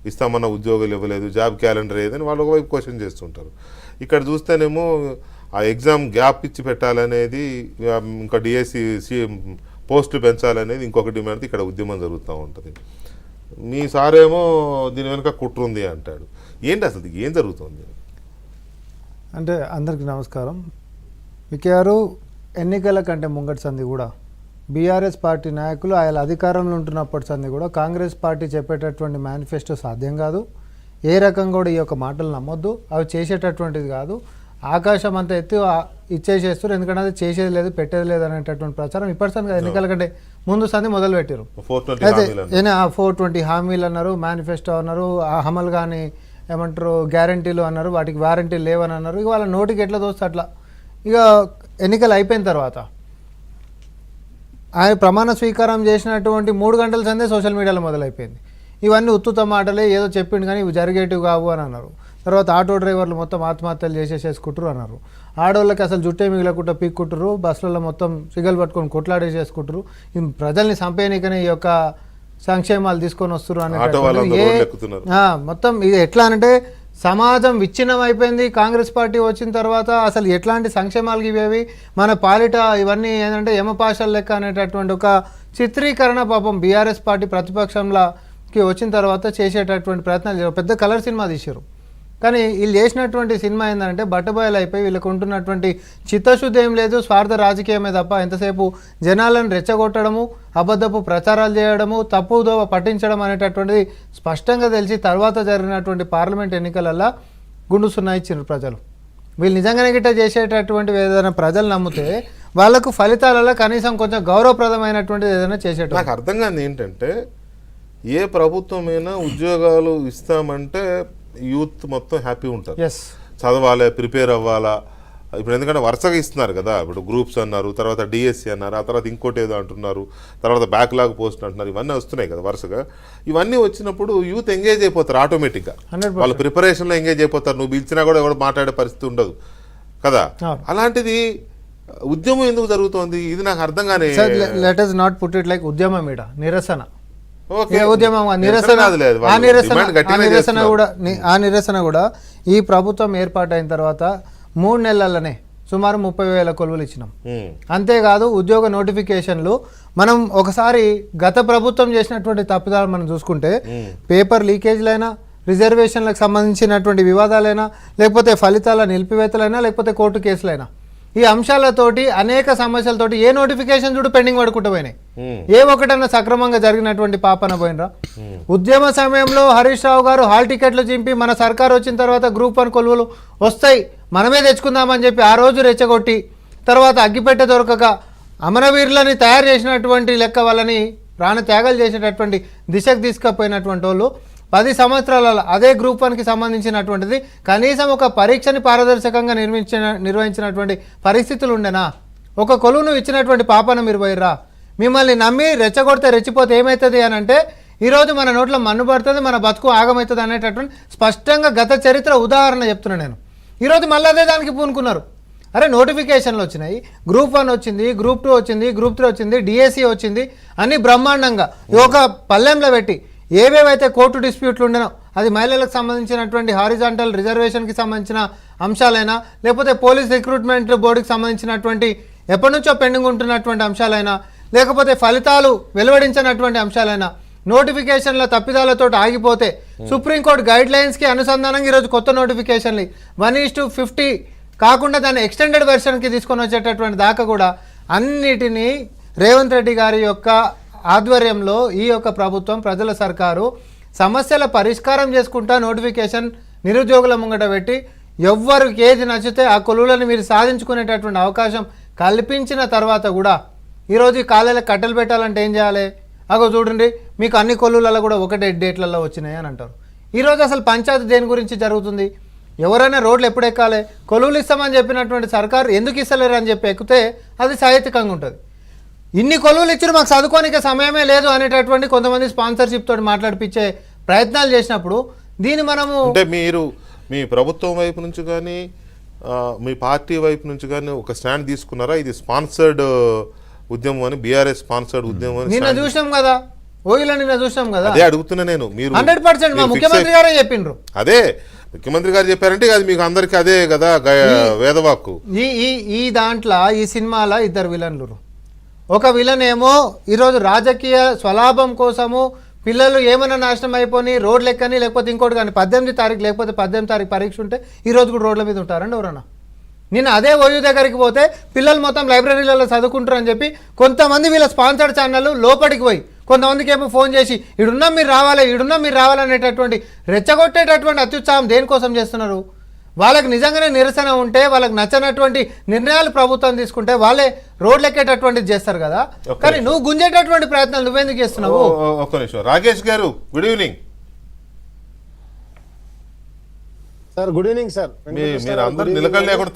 ఇస్తామన్న ఉద్యోగాలు ఇవ్వలేదు, job calendar ఏదని వాళ్ళు ఒకవైపు క్వశ్చన్ చేస్తుంటారు. ఇక్కడ చూస్తేనేమో ఆ ఎగ్జామ్ గ్యాప్ ఇచ్చి పెట్టాలనేది, ఇంకా డిఎస్సి పోస్టులు పెంచాలనేది ఇంకొక డిమాండ్. ఇక్కడ ఉద్యమం జరుగుతూ ఉంటుంది. మీ సారేమో దీని వెనుక కుట్ర ఉంది అంటాడు. ఏంటి అసలు ఏం జరుగుతుంది? అంటే అందరికీ నమస్కారం. వికేఆర్ ఎన్నికల కంటే ముంగటి సంది కూడా బీఆర్ఎస్ పార్టీ నాయకులు ఆయన అధికారంలో ఉంటున్నప్పటి సంది కూడా కాంగ్రెస్ పార్టీ చెప్పేటటువంటి మేనిఫెస్టో సాధ్యం కాదు. ఏ రకంగా కూడా ఈ యొక్క మాటలు నమ్మొద్దు, అవి చేసేటటువంటిది కాదు. ఆకాశం అంతా ఎత్తి ఇచ్చేసేస్తారు, ఎందుకంటే అది చేసేది లేదు పెట్టేది లేదు అనేటటువంటి ప్రచారం ఇప్పటి సంది ఎన్నికల కంటే ముందు సంది మొదలు పెట్టారు. అయితే 420 హామీలు అన్నారు, మేనిఫెస్టో అన్నారు, అమలు కానీ ఏమంటారు గ్యారంటీలు అన్నారు, వాటికి వారంటీలు లేవని అన్నారు. ఇక వాళ్ళ నోటికి ఎట్లా దోస్తే అట్లా. ఇక ఎన్నికలు అయిపోయిన తర్వాత ఆయన ప్రమాణ స్వీకారం చేసినటువంటి 3 గంటల సందే సోషల్ మీడియాలో మొదలైపోయింది. ఇవన్నీ ఉత్తుత మాటలే, ఏదో చెప్పిండు కానీ ఇవి జరిగేటివి కావు అని అన్నారు. తర్వాత ఆటో డ్రైవర్లు మొత్తం ఆత్మహత్యలు చేసేసుకుంటారు అన్నారు. ఆడవాళ్ళకి అసలు జుట్టే మిగిలకుండా పీక్కుంటారు, బస్సులలో మొత్తం సిగలు పట్టుకొని కొట్లాడేసేసుకుంటారు. ప్రజల్ని చంపేయనికనే ఈ యొక్క సంక్షేమాలు తీసుకొని వస్తారు అనే మొత్తం ఇది ఎట్లా అంటే సమాజం విచ్ఛిన్నం అయిపోయింది. కాంగ్రెస్ పార్టీ వచ్చిన తర్వాత అసలు ఎట్లాంటి సంక్షేమాలు ఇవేవి, మన పాలిట ఇవన్నీ ఏంటంటే యమపాషాల లెక్క అనేటటువంటి ఒక చిత్రీకరణ పాపం బీఆర్ఎస్ పార్టీ ప్రతిపక్షంలోకి వచ్చిన తర్వాత చేసేటటువంటి ప్రయత్నాలు పెద్ద కలర్ సినిమా తీశారు. కానీ వీళ్ళు చేసినటువంటి సినిమా ఏంటంటే బట్టబయలు అయిపోయి వీళ్ళకు ఉంటున్నటువంటి చిత్తశుద్ధి ఏం లేదు, స్వార్థ రాజకీయమే తప్ప ఎంతసేపు జనాలను రెచ్చగొట్టడము, అబద్ధపు ప్రచారాలు చేయడము, తప్పుదోవ పట్టించడం అనేటటువంటిది స్పష్టంగా తెలిసి తర్వాత జరిగినటువంటి పార్లమెంట్ ఎన్నికలల్లో గుండు సున్నా ఇచ్చారు ప్రజలు. వీళ్ళు నిజంగానే గిట్ట చేసేటటువంటివి ఏదైనా ప్రజలు నమ్మితే వాళ్ళకు ఫలితాలలో కనీసం కొంచెం గౌరవప్రదమైనటువంటిది ఏదైనా చేసేట. నాకు అర్థం కాదు ఏంటంటే, ఏ ప్రభుత్వమైనా ఉద్యోగాలు ఇస్తామంటే యూత్ మొత్తం హ్యాపీ ఉంటారు, చదవాలి, ప్రిపేర్ అవ్వాలా. ఇప్పుడు ఎందుకంటే వరుసగా ఇస్తున్నారు కదా, ఇప్పుడు గ్రూప్స్ అన్నారు, తర్వాత డిఎస్సి అన్నారు, ఆ తర్వాత ఇంకోటి ఏదో అంటున్నారు, తర్వాత బ్యాక్లాగ్ పోస్ట్ అంటున్నారు, ఇవన్నీ వస్తున్నాయి కదా వరుసగా. ఇవన్నీ వచ్చినప్పుడు యూత్ ఎంగేజ్ అయిపోతారు ఆటోమేటిక్గా, వాళ్ళ ప్రిపరేషన్లో ఎంగేజ్ అయిపోతారు. నువ్వు పిలిచినా కూడా ఎవరు మాట్లాడే పరిస్థితి ఉండదు కదా. అలాంటిది ఉద్యమం ఎందుకు జరుగుతోంది ఇది నాకు అర్థం కానీ. Let us not put it like ఉద్యమం, మీద నిరసన నిరసన కూడా ఈ ప్రభుత్వం ఏర్పాటైన తర్వాత 3 నెలలనే సుమారు 30,000 కొలువులు ఇచ్చినాం. అంతేకాదు ఉద్యోగ నోటిఫికేషన్లు మనం ఒకసారి గత ప్రభుత్వం చేసినటువంటి తప్పిదాలు మనం చూసుకుంటే, పేపర్ లీకేజ్లైనా, రిజర్వేషన్లకు సంబంధించినటువంటి వివాదాలైనా, లేకపోతే ఫలితాల నిలిపివేతలైనా, లేకపోతే కోర్టు కేసులైనా, ఈ అంశాలతోటి అనేక సమస్యలతోటి ఏ నోటిఫికేషన్ చూడు పెండింగ్ పడుకుంటూ పోయినాయి. ఏ ఒకటన్నా సక్రమంగా జరిగినటువంటి పాపన పోయినరా? ఉద్యమ సమయంలో హరీష్ రావు గారు హాల్ టికెట్లు చింపి మన సర్కారు వచ్చిన తర్వాత గ్రూప్ 1 కొలువులు వస్తాయి మనమే తెచ్చుకుందామని చెప్పి ఆ రోజు రెచ్చగొట్టి, తర్వాత అగ్గిపెట్టె దొరకక అమరవీరులని తయారు చేసినటువంటి లెక్క వాళ్ళని ప్రాణత్యాగాలు చేసేటటువంటి దిశకు తీసుకుపోయినటువంటి వాళ్ళు 10 సంవత్సరాల అదే గ్రూప్ 1కి సంబంధించినటువంటిది కనీసం ఒక పరీక్షని పారదర్శకంగా నిర్వహించినటువంటి పరిస్థితులు ఉండేనా? ఒక కొలువును ఇచ్చినటువంటి పాపన మీరు పోయిర్రా? మిమ్మల్ని నమ్మి రెచ్చగొడితే రెచ్చిపోతే ఏమవుతుంది అని అంటే, ఈరోజు మన నోట్లో మన్ను పడుతుంది, మన బతుకు ఆగమవుతుంది అనేటటువంటి స్పష్టంగా గత చరిత్ర ఉదాహరణ చెప్తున్నా నేను. ఈరోజు మళ్ళీ అదే దానికి పూనుకున్నారు. అరే నోటిఫికేషన్లు వచ్చినాయి, గ్రూప్ 1 వచ్చింది, గ్రూప్ 2 వచ్చింది, గ్రూప్ 3 వచ్చింది, డిఎస్సి వచ్చింది, అన్ని బ్రహ్మాండంగా ఒక పల్లెంలో పెట్టి ఏవేవైతే కోర్టు డిస్ప్యూట్లు ఉండేనో, అది మహిళలకు సంబంధించినటువంటి హారిజాంటల్ రిజర్వేషన్కి సంబంధించిన అంశాలైనా, లేకపోతే పోలీస్ రిక్రూట్మెంట్ బోర్డుకి సంబంధించినటువంటి ఎప్పటి నుంచో పెండింగ్ ఉంటున్నటువంటి అంశాలైనా, లేకపోతే ఫలితాలు వెలువడించినటువంటి అంశాలైనా, నోటిఫికేషన్ల తప్పిదాలతో ఆగిపోతే సుప్రీంకోర్టు గైడ్ లైన్స్కి అనుసంధానంగా ఈరోజు కొత్త నోటిఫికేషన్లు 1:50 కాకుండా దాన్ని ఎక్స్టెండెడ్ వెర్షన్కి తీసుకొని వచ్చేటటువంటి దాకా కూడా అన్నిటినీ రేవంత్ రెడ్డి గారి యొక్క ఆధ్వర్యంలో ఈ యొక్క ప్రభుత్వం, ప్రజల సర్కారు సమస్యల పరిష్కారం చేసుకుంటా నోటిఫికేషన్ నిరుద్యోగుల ముంగట పెట్టి ఎవ్వరికి ఏది నచ్చితే ఆ కొలువులను మీరు సాధించుకునేటటువంటి అవకాశం కల్పించిన తర్వాత కూడా ఈరోజు ఈ కాలేజీలకు కట్టెలు పెట్టాలంటే ఏం చేయాలి? అగో చూడండి, మీకు అన్ని కొలువులలో కూడా ఒకటే డేట్లలో వచ్చినాయి అని అంటారు. ఈరోజు అసలు పంచాయతీ దేని గురించి జరుగుతుంది? ఎవరైనా రోడ్లు ఎప్పుడు ఎక్కాలి? కొలువులు ఇస్తామని చెప్పినటువంటి సర్కారు ఎందుకు ఇస్తలేరు అని చెప్పి ఎక్కితే అది సాహిత్యకంగా ఉంటుంది. ఇన్ని కొలువులు ఇచ్చారు, మాకు చదువుకోనికే సమయమే లేదు అనేటటువంటి కొంతమంది స్పాన్సర్షిప్ తోటి మాట్లాడిపించే ప్రయత్నాలు చేసినప్పుడు దీన్ని మనము అంటే మీరు మీ ప్రభుత్వం వైపు నుంచి కానీ మీ పార్టీ వైపు నుంచి కానీ ఒక స్టాండ్ తీసుకున్నారా? ఇది స్పాన్సర్డ్ ఉద్యమం అని, బీఆర్ఎస్ స్పాన్సర్డ్ ఉద్యమం అని నిన్న చూసినాం కదా. ఓయిలో నిన్న చూసాం కదా. అదే అడుగుతున్నా నేను. మీరు 100% మా ముఖ్యమంత్రి గారే చెప్పిండ్రు. అదే ముఖ్యమంత్రి గారు చెప్పారంటే అది మీకు అందరికి అదే కదా వేదవాక్కు. ఈ దాంట్లో ఈ సినిమాలో ఇద్దరు విలన్లు. ఒక విలన్ ఏమో ఈరోజు రాజకీయ స్వలాభం కోసము పిల్లలు ఏమైనా నాశనం అయిపోయి రోడ్లు ఎక్కని లేకపోతే ఇంకోటి కానీ 18 తారీఖు లేకపోతే 18 తారీఖు పరీక్ష ఉంటే ఈరోజు కూడా రోడ్ల మీద ఉంటారండి ఎవరన్నా. నేను అదే ఓయూ దగ్గరికి పోతే పిల్లలు మొత్తం లైబ్రరీలలో చదువుకుంటారు అని చెప్పి కొంతమంది వీళ్ళ స్పాన్సర్డ్ ఛానల్ లోపలికి పోయి కొంతమందికి ఏమో ఫోన్ చేసి ఇడున్నా మీరు రావాలనేటటువంటి రెచ్చగొట్టేటటువంటి అత్యుత్సాహం దేనికోసం చేస్తున్నారు. వాళ్ళకి నిజంగానే నిరసన ఉంటే వాళ్ళకి నచ్చనటువంటి నిర్ణయాలు ప్రభుత్వం తీసుకుంటే వాళ్ళే రోడ్లు ఎక్కేటటువంటిది చేస్తారు కదా. కానీ నువ్వు గుంజేటటువంటి ప్రయత్నాలు నువ్వెందుకు చేస్తున్నావు? ఒక్క నిమిషం. రాకేష్ గారు good evening sir. Good evening sir. మీరు అందరూ నిలకడ లేకుండా